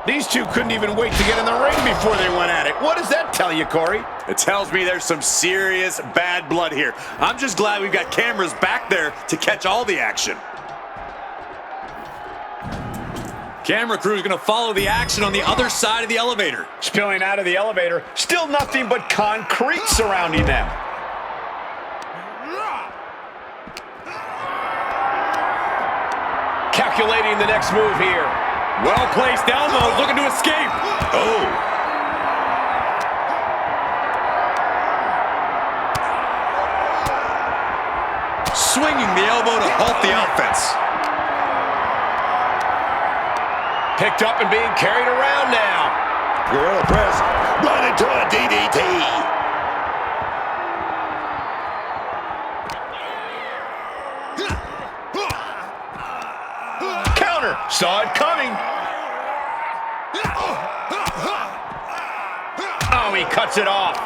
These two couldn't even wait to get in the ring before they went at it. What does that tell you, Corey? It tells me there's some serious bad blood here. I'm just glad we've got cameras back there to catch all the action. Camera crew is going to follow the action on the other side of the elevator. Spilling out of the elevator, still nothing but concrete surrounding them. Calculating the next move here. Well-placed elbows, looking to escape. Oh. Swinging the elbow to halt the offense. Picked up and being carried around now. Gorilla press, right into a DDT. Counter, saw it coming. Oh, he cuts it off.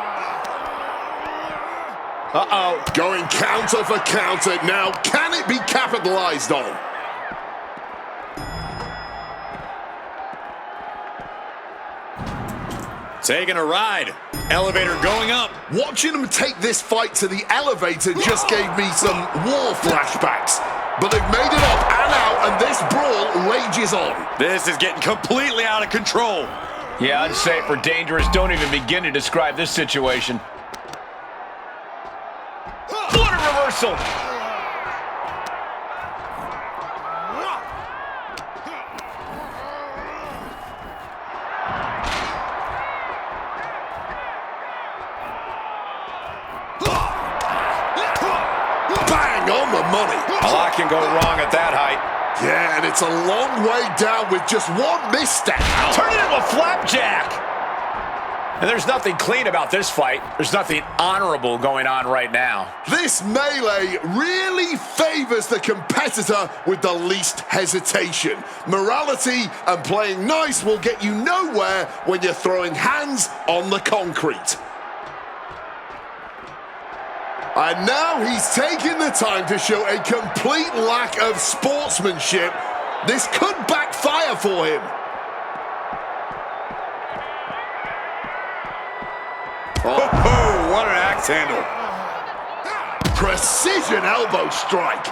Uh-oh. Going counter for counter now. Can it be capitalized on? Taking a ride. Elevator going up. Watching them take this fight to the elevator just gave me some war flashbacks. But they've made it up and out, and this brawl rages on. This is getting completely out of control. Yeah, unsafe or dangerous. Don't even begin to describe this situation. What a reversal! Bang on the money. A lot can go wrong at that height. Yeah, and it's a long way down with just one misstep. Turn it into a flapjack! And there's nothing clean about this fight. There's nothing honorable going on right now. This melee really favors the competitor with the least hesitation. Morality and playing nice will get you nowhere when you're throwing hands on the concrete. And now he's taking the time to show a complete lack of sportsmanship. This could backfire for him. Oh, what an axe handle. Precision elbow strike.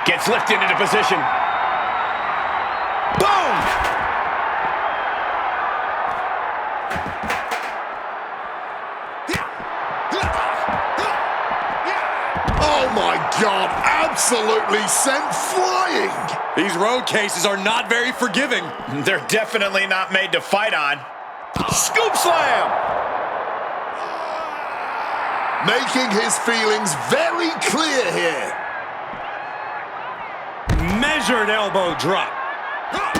Gets lifted into position. Boom! Oh my God, absolutely sent flying. These road cases are not very forgiving. They're definitely not made to fight on. Scoop slam! Making his feelings very clear here. Measured elbow drop.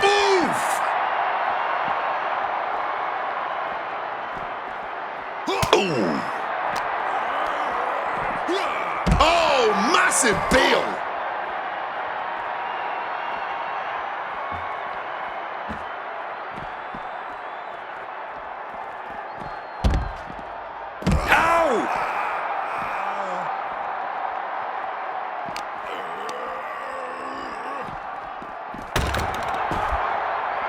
Oof! Ooh. Oh, massive deal.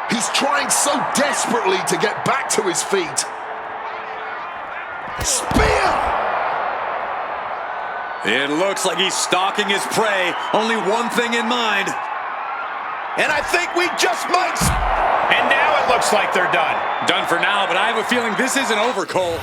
He's trying so desperately to get back to his feet. Spear! It looks like he's stalking his prey. Only one thing in mind. And I think we just might. And now it looks like they're done. Done for now, but I have a feeling this isn't over, Cole.